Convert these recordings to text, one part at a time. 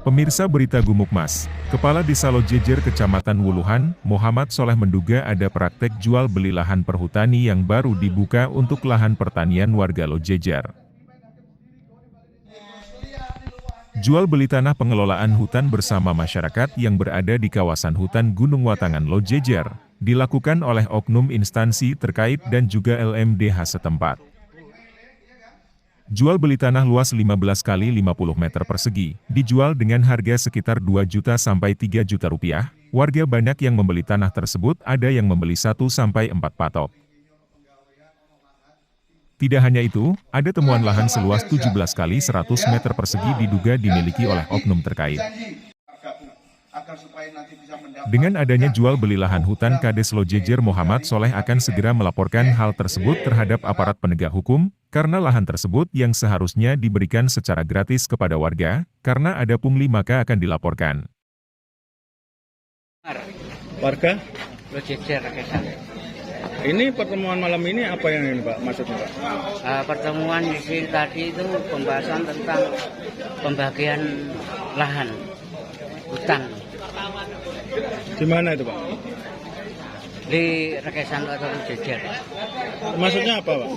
Pemirsa berita Gumukmas, Kepala Desa Lojejer Kecamatan Wuluhan, Muhammad Soleh menduga ada praktek jual beli lahan perhutani yang baru dibuka untuk lahan pertanian warga Lojejer. Jual beli tanah pengelolaan hutan bersama masyarakat yang berada di kawasan hutan Gunung Watangan Lojejer, dilakukan oleh oknum instansi terkait dan juga LMDH setempat. Jual beli tanah luas 15 kali 50 meter persegi, dijual dengan harga sekitar 2 juta sampai 3 juta rupiah. Warga banyak yang membeli tanah tersebut, ada yang membeli 1 sampai 4 patok. Tidak hanya itu, ada temuan lahan seluas 17 kali 100 meter persegi diduga dimiliki oleh oknum terkait. Dengan adanya jual beli lahan hutan, Kades Lojejer Muhammad Soleh akan segera melaporkan hal tersebut terhadap aparat penegak hukum, karena lahan tersebut yang seharusnya diberikan secara gratis kepada warga, karena ada pungli maka akan dilaporkan. Warga? Lojejer, Kesan. Ini pertemuan malam ini apa yang ini Pak, maksudnya Pak? Pertemuan di sini tadi itu pembahasan tentang pembagian lahan hutan. Di mana itu Pak? Di Rekesan atau Lojejer. Maksudnya apa Pak?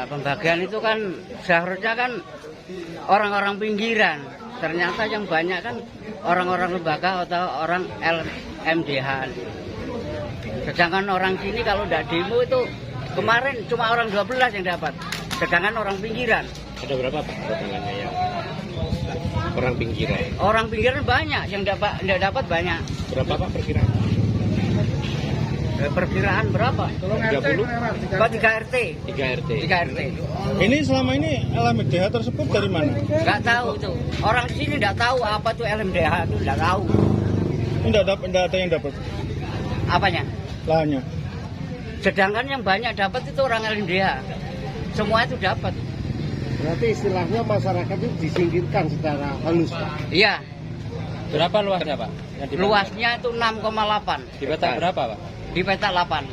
Pembagian itu kan seharusnya kan orang-orang pinggiran. Ternyata yang banyak kan orang-orang lembaga atau orang LMDH. Sedangkan orang sini kalau tidak demo itu kemarin cuma orang 12 yang dapat. Sedangkan orang pinggiran. Ada berapa Pak totalnya ya? Orang pinggiran? Orang pinggiran banyak, yang tidak dapat banyak. Berapa Pak perkiraan? Perkiraan berapa? 30? 3 RT. 3 RT. 3 RT. Ini selama ini LMDH tersebut dari mana? Nggak tahu tuh. Orang sini nggak tahu apa tuh LMDH itu, nggak tahu. Tidak ada yang dapat Apanya? lahannya. Sedangkan yang banyak dapat itu orang LMDH. Semua itu dapat. Berarti istilahnya masyarakat itu disingkirkan secara halus, Pak? Iya. Berapa luasnya Pak? Luasnya itu 6,8. Di peta berapa Pak? Di peta 8.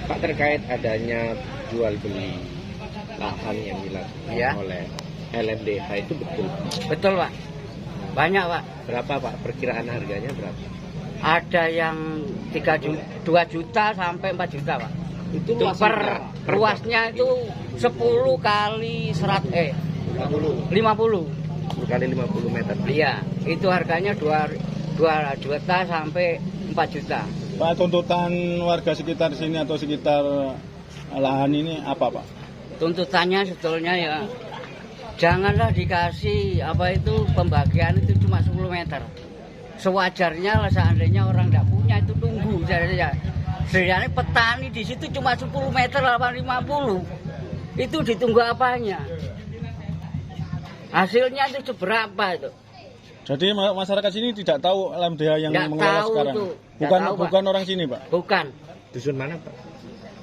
Pak, terkait adanya jual beli lahan yang dilakukan Ya. oleh LMDH itu betul? Betul, Pak. Banyak, Pak. Berapa Pak? Perkiraan harganya berapa? Ada yang 2 juta sampai 4 juta, Pak. Itu Itu per luasnya itu 10 kali 50. 10 kali 50 meter. Iya, itu harganya 2 juta sampai 4 juta. Pak, tuntutan warga sekitar sini atau sekitar lahan ini apa Pak? Tuntutannya sebetulnya ya, janganlah dikasih pembagian itu cuma 10 meter. Sewajarnya lah, seandainya orang tidak punya itu tunggu saja. Sebenarnya petani di situ cuma 10 meter 850. Itu ditunggu apanya? Hasilnya itu seberapa itu? Jadi masyarakat sini tidak tahu LMDH yang Nggak mengelola tahu sekarang? tuh. Nggak tahu, Pak. Bukan orang sini Pak? Bukan. Dusun mana Pak?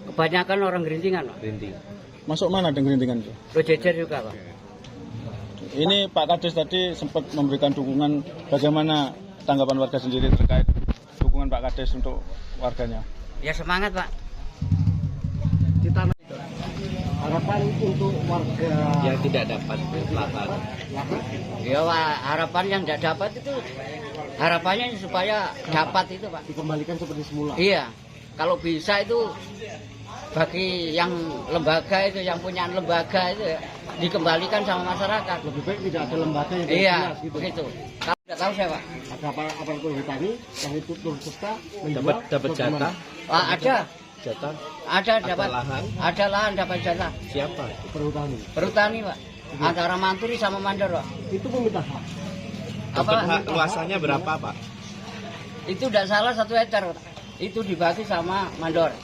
Kebanyakan orang Gerintingan, Pak. Rinting. Masuk mana dengan rintingan itu? Lojejer juga, Pak. Ini Pak Kades tadi sempat memberikan dukungan, bagaimana tanggapan warga sendiri terkait dukungan Pak Kades untuk warganya? Ya semangat, Pak. Di tanah itu. Harapan untuk warga Yang tidak dapat lahan. Ya, Pak, harapan yang tidak dapat itu harapannya supaya dapat itu, Pak. dikembalikan seperti semula. Iya. Kalau bisa itu bagi yang lembaga itu, yang punya lembaga itu ya, dikembalikan sama masyarakat. Lebih baik tidak ada lembaga yang Iya, jelas gitu. begitu. Kalau tidak tahu saya, Pak. Ada aparatur hutan yang itu turut serta Dapat jatah? Ada Jatah? dapat lahan? Ada lahan dapat jatah. Siapa? perhutani. Perhutani, Pak. Antara Manturi sama Mandor, Pak. Itu meminta hak. Apa? Luasannya berapa Pak? Itu tidak salah 1 hektar, Pak. Itu dibagi sama Mandor.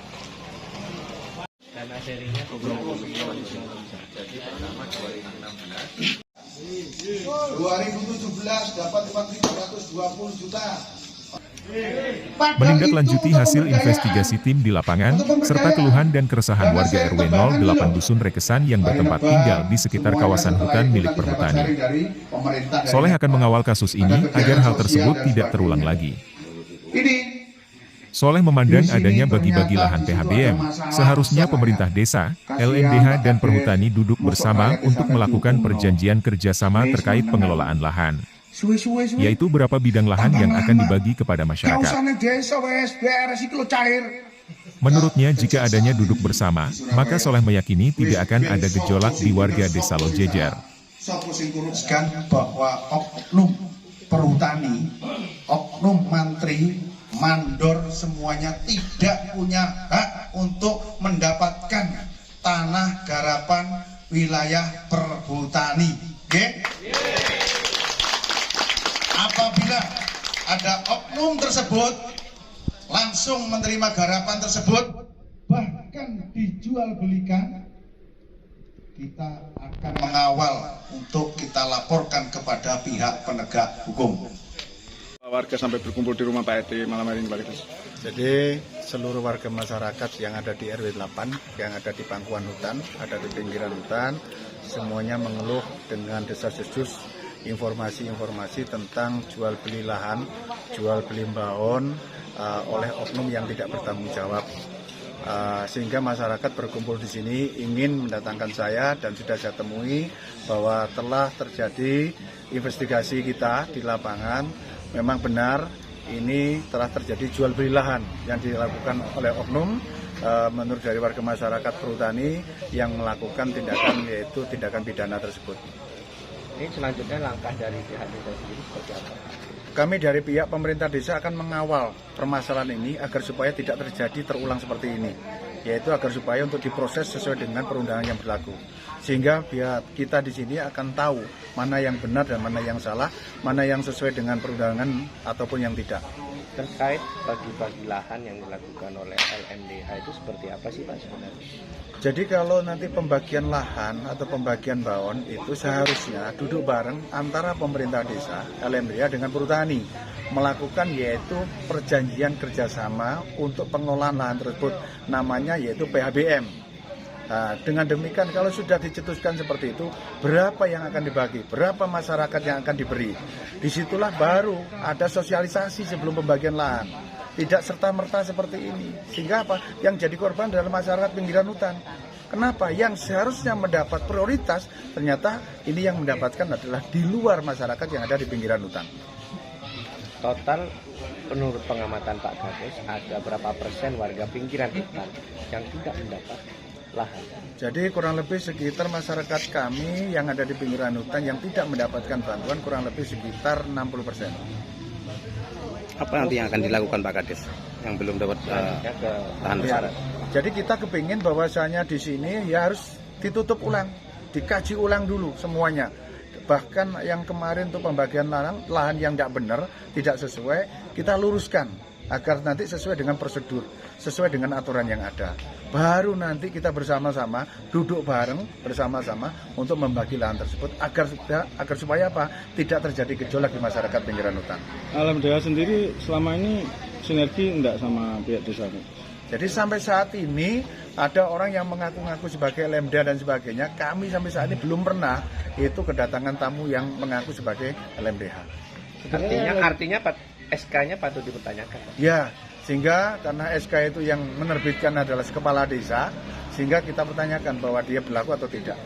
Dana sharingnya 2017 dapat 4.320 juta. Menindaklanjuti hasil investigasi tim di lapangan, serta keluhan dan keresahan warga RW 08 Dusun Rekesan yang bertempat tinggal di sekitar kawasan hutan milik perhutani. Soleh akan mengawal kasus ini agar hal tersebut tidak terulang lagi. Soleh memandang adanya bagi-bagi lahan PHBM. Seharusnya pemerintah desa, LMDH dan Perhutani duduk bersama untuk melakukan perjanjian kerjasama terkait pengelolaan lahan. Yaitu berapa bidang lahan yang akan dibagi kepada masyarakat. Menurutnya jika adanya duduk bersama, maka Soleh meyakini tidak akan ada gejolak di warga desa Lojejer. Bahwa oknum perhutani, oknum mantri, mandor semuanya tidak punya hak untuk mendapatkan tanah garapan wilayah perhutani. Apabila ada oknum tersebut langsung menerima garapan tersebut, bahkan dijual belikan, kita akan mengawal untuk kita laporkan kepada pihak penegak hukum. Warga sampai berkumpul di rumah Pak RT malam hari ini, Pak Kades. Jadi seluruh warga masyarakat yang ada di RW 8, yang ada di pangkuan hutan, ada di pinggiran hutan, semuanya mengeluh dengan desas-desus informasi-informasi tentang jual beli lahan, jual beli mbahon oleh oknum yang tidak bertanggung jawab. Sehingga masyarakat berkumpul di sini ingin mendatangkan saya dan sudah saya temui bahwa telah terjadi investigasi kita di lapangan. Memang benar ini telah terjadi jual beli lahan yang dilakukan oleh oknum menurut dari warga masyarakat Perhutani yang melakukan tindakan yaitu tindakan pidana tersebut. Ini selanjutnya langkah dari pihak desa sendiri seperti apa? Kami dari pihak pemerintah desa akan mengawal permasalahan ini agar supaya tidak terjadi terulang seperti ini, yaitu agar supaya untuk diproses sesuai dengan perundangan yang berlaku. Sehingga pihak kita di sini akan tahu mana yang benar dan mana yang salah, mana yang sesuai dengan perundangan ataupun yang tidak. Terkait bagi-bagi lahan yang dilakukan oleh LMDH itu seperti apa sih Pak sebenarnya? Jadi kalau nanti pembagian lahan atau pembagian mbahon itu seharusnya duduk bareng antara pemerintah desa, LMDH dengan Perhutani melakukan yaitu perjanjian kerjasama untuk pengelolaan lahan tersebut, namanya yaitu PHBM. Nah, dengan demikian kalau sudah dicetuskan seperti itu, berapa yang akan dibagi, berapa masyarakat yang akan diberi. Disitulah baru ada sosialisasi sebelum pembagian lahan. Tidak serta-merta seperti ini. Sehingga apa? Yang jadi korban adalah masyarakat pinggiran hutan. Kenapa? Yang seharusnya mendapat prioritas, ternyata ini yang mendapatkan adalah di luar masyarakat yang ada di pinggiran hutan. Total menurut pengamatan Pak Kades ada berapa persen warga pinggiran hutan yang tidak mendapat lahan? Jadi kurang lebih sekitar masyarakat kami yang ada di pinggiran hutan yang tidak mendapatkan bantuan kurang lebih sekitar 60%. Apa nanti yang akan dilakukan Pak Kades yang belum dapat lahan besar? Jadi kita kepingin bahwasanya di sini ya harus ditutup ulang, dikaji ulang dulu semuanya. Bahkan yang kemarin untuk pembagian lahan yang tidak benar, tidak sesuai, kita luruskan agar nanti sesuai dengan prosedur, sesuai dengan aturan yang ada. Baru nanti kita bersama-sama duduk bareng bersama-sama untuk membagi lahan tersebut agar supaya apa? Tidak terjadi gejolak di masyarakat pinggiran hutan. LMDH sendiri selama ini sinergi enggak sama pihak desa? Jadi sampai saat ini ada orang yang mengaku-ngaku sebagai LMDH dan sebagainya. Kami sampai saat ini belum pernah itu kedatangan tamu yang mengaku sebagai LMDH. Artinya SK-nya patut dipertanyakan. Ya, sehingga karena SK itu yang menerbitkan adalah kepala desa, sehingga kita pertanyakan bahwa dia berlaku atau tidak.